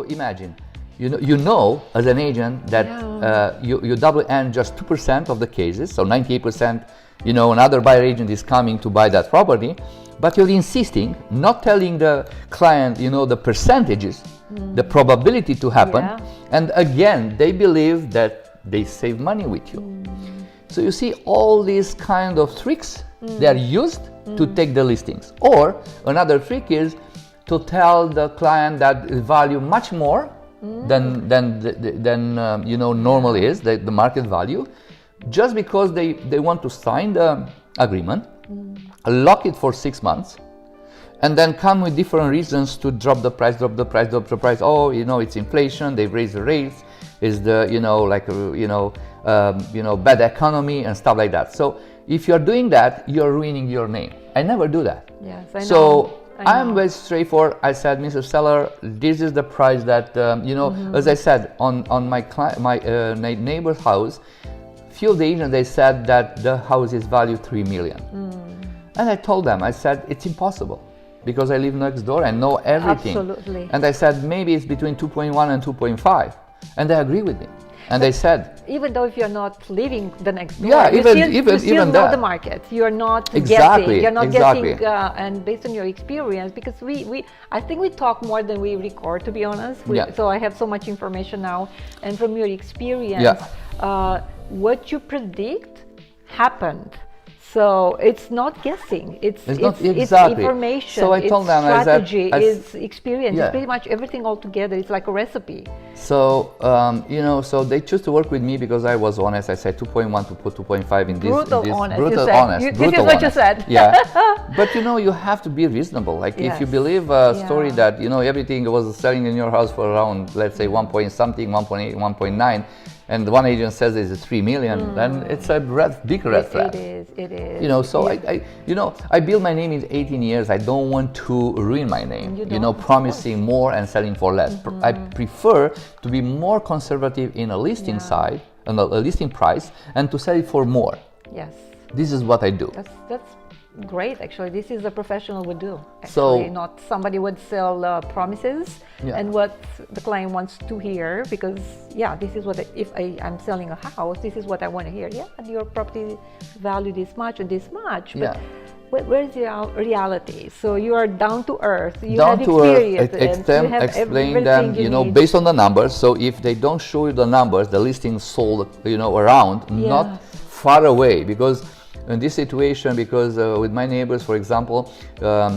imagine, you know as an agent that you double end just 2% of the cases, so 98%, another buyer agent is coming to buy that property, but you're insisting, not telling the client, the percentages, the probability to happen, and again, they believe that they save money with you. So you see all these kind of tricks, they are used to take the listings. Or another trick is to tell the client that value much more than normal is, the market value, just because they want to sign the agreement, lock it for 6 months, and then come with different reasons to drop the price. Oh, it's inflation, they've raised the rates, is the, bad economy and stuff like that. So if you're doing that, you're ruining your name. I never do that. Yes, I know. So I'm very straightforward. I said, Mr. Seller, this is the price that, as I said, on my neighbor's house, few of the agents, they said that the house is valued $3 million. And I told them, I said, it's impossible because I live next door and know everything. Absolutely. And I said, maybe it's between 2.1 and 2.5. And they agree with me. And they said, even though if you're not living the next door, you still even know that. the market. You're not Exactly, guessing. You're not exactly. guessing, and based on your experience, because I think we talk more than we record, to be honest. So I have so much information now, and from your experience, what you predict happened. So it's not guessing. It's information. So I told them, strategy, it's experience. It's pretty much everything all together. It's like a recipe. So so they choose to work with me because I was honest. I said 2.1 to put 2.5 in this. Honest. Brutal honest. This is what you said. Yeah, but you have to be reasonable. Like if you believe a story that everything was selling in your house for around, let's say 1 point something, 1.8, 1.9. And one agent says it's 3 million, then it's a big red flag. It is. So I built my name in 18 years. I don't want to ruin my name, promising more and selling for less. I prefer to be more conservative in a listing side, and a listing price, and to sell it for more. Yes. This is what I do. That's great, actually. This is a professional would do. Actually, not somebody would sell promises and what the client wants to hear, because this is what if I'm selling a house, this is what I want to hear. And your property value this much and this much. But where is your reality? So you are down to earth. You have experience. Explain them, based on the numbers. So if they don't show you the numbers, the listing sold, around, not far away, because in this situation, because with my neighbors, for example,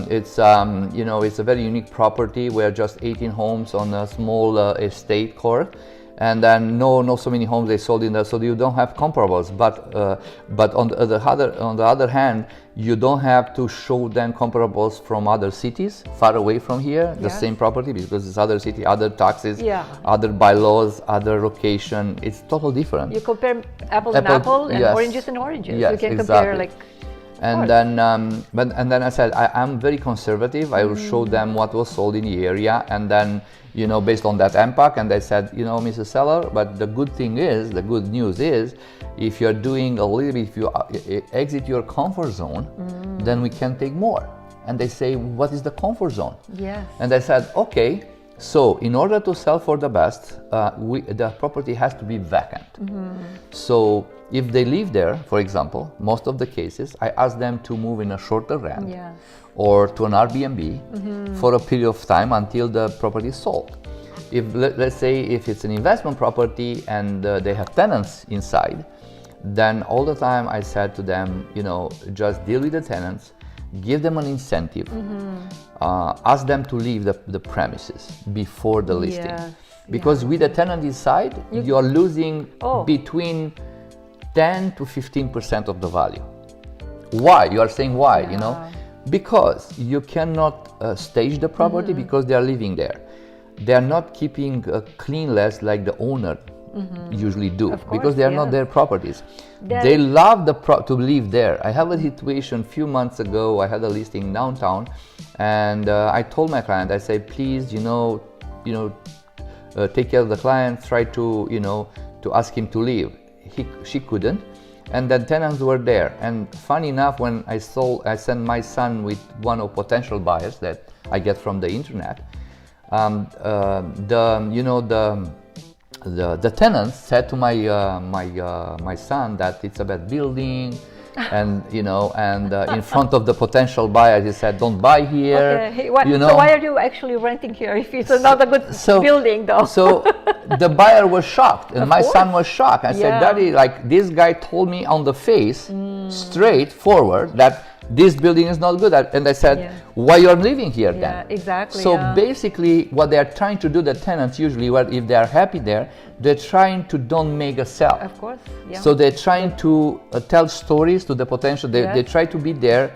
it's it's a very unique property where just 18 homes on a small estate court, and then no so many homes they sold in there, so you don't have comparables. But on the other hand, you don't have to show them comparables from other cities far away from here, the same property, because it's other city, other taxes, other bylaws, other location. It's totally different. You compare apple and apple and oranges and oranges. Yes, you can compare And then I said I'm very conservative. I will show them what was sold in the area, and then based on that impact. And they said, Mr. Seller, but the good news is, if you're doing a little bit, if you exit your comfort zone, then we can take more. And they say, what is the comfort zone? Yes. And I said, okay. So in order to sell for the best, the property has to be vacant. So if they live there, for example, most of the cases, I ask them to move in a shorter rent or to an Airbnb for a period of time until the property is sold. If let's say if it's an investment property and they have tenants inside, then all the time I said to them, just deal with the tenants, give them an incentive, ask them to leave the premises before the listing. Because with the tenant inside, you are losing between 10 to 15% of the value. Why? You are saying why, Because you cannot stage the property because they are living there. They are not keeping a cleanliness like the owner usually do, because they are not their properties. They love to live there. I have a situation a few months ago. I had a listing downtown, and I told my client, I say, please, take care of the client. Try to ask him to leave. She couldn't, and then tenants were there. And funny enough, when I sent my son with one of potential buyers that I get from the internet. The tenants said to my son that it's a bad building, and in front of the potential buyer, he said, "Don't buy here." Okay. So why are you actually renting here if it's not a good building, though? So the buyer was shocked, and my son was shocked. I said, "Daddy, like this guy told me on the face, straightforward, that this building is not good." And I said, "Why you're living here then?" Yeah, exactly. So basically, what they are trying to do, the tenants usually, well, if they are happy there, they're trying to don't make a sell. Of course. Yeah. So they're trying to tell stories to the potential. They try to be there.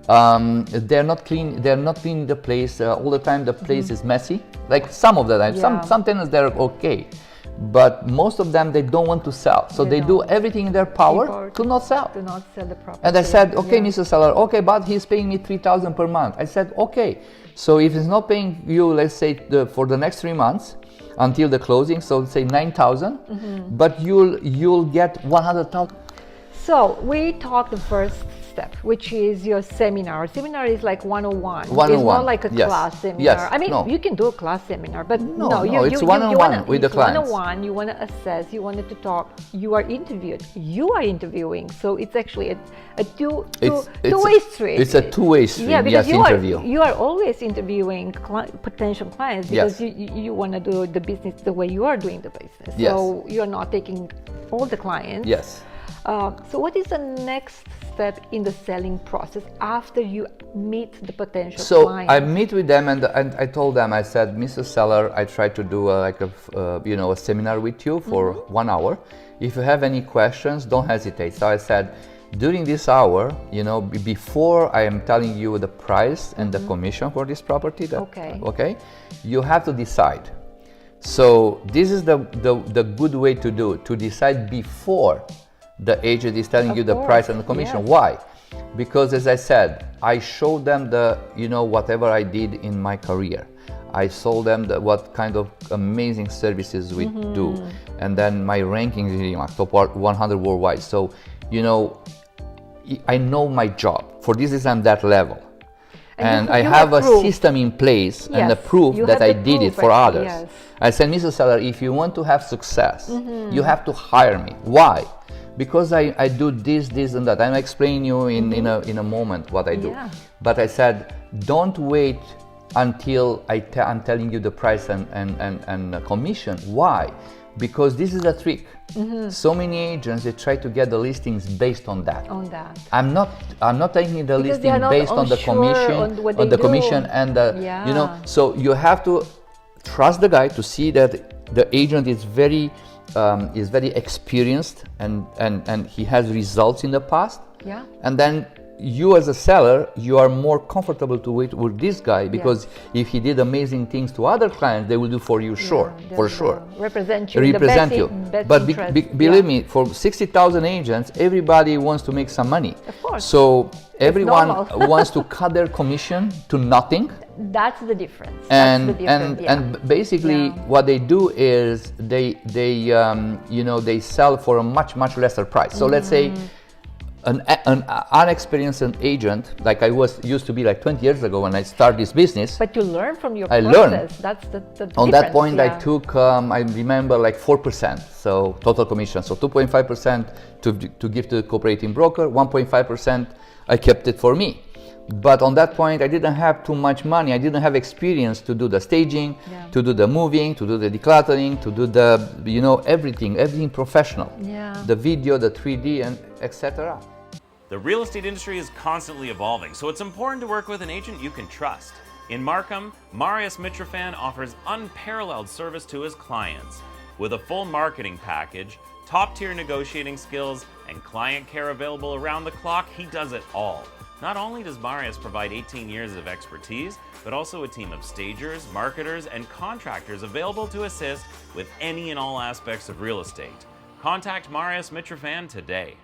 They're not clean. They're not cleaning the place all the time. The place is messy. Like some of the time, some tenants they're okay, but most of them they don't want to sell. So they do everything in their power to not sell. To not sell the property. And I said, "Okay, Mr. Seller, okay, but he's paying me 3,000 per month." I said, "Okay, so if he's not paying you, let's say for the next 3 months until the closing, so let's say 9,000, but you'll get 100,000." So we talked the first step, which is your seminar. Seminar is like 101. 101. It's not like a class seminar. Yes. I mean, you can do a class seminar, but it's one-on-one with the clients. One-on-one, you want to assess, you wanted to talk, you are interviewed, you are interviewing. So it's actually a two-way street. It's a two-way street, because interview. You are always interviewing potential clients because you want to do the business the way you are doing the business. Yes. So you're not taking all the clients. Yes. So what is the next step in the selling process after you meet the potential client? So I meet with them and I told them, I said, "Mr. Seller, I tried to do a seminar with you for 1 hour. If you have any questions, don't hesitate." So I said, during this hour, before I am telling you the price and the commission for this property, okay, you have to decide. So this is the good way to do it, to decide before the agent is telling you the price and the commission. Yes. Why? Because as I said, I showed them whatever I did in my career. I sold them what kind of amazing services we do, and then my ranking is really top 100 worldwide. So I know my job. For this is on that level. And I have a system in place and the proof that I did it for others. Yes. I said, "Mr. Seller, if you want to have success, you have to hire me." Why? Because I do this, and that. I'm explaining you in a moment what I do. Yeah. But I said, don't wait until I'm telling you the price and commission. Why? Because this is a trick. So many agents, they try to get the listings based on that. I'm not taking the listing based on the commission, and so you have to trust the guy to see that the agent is very experienced and he has results in the past. And then you as a seller, you are more comfortable to wait with this guy because if he did amazing things to other clients, they will do for you, for sure. Represent you. But believe me, for 60,000 agents, everybody wants to make some money. Of course. So everyone wants to cut their commission to nothing. That's the difference. And basically, what they do is they sell for a much lesser price. So let's say an unexperienced agent, like I used to be like 20 years ago when I started this business. But you learn from your process. Learned. That's the difference. On that point, I took, I remember, like 4%, so total commission. So 2.5% to give to the cooperating broker, 1.5% I kept it for me. But on that point, I didn't have too much money. I didn't have experience to do the staging, to do the moving, to do the decluttering, to do the, everything professional. The video, the 3D, and etc. The real estate industry is constantly evolving, so it's important to work with an agent you can trust. In Markham, Marius Mitrofan offers unparalleled service to his clients. With a full marketing package, top-tier negotiating skills, and client care available around the clock, he does it all. Not only does Marius provide 18 years of expertise, but also a team of stagers, marketers, and contractors available to assist with any and all aspects of real estate. Contact Marius Mitrofan today.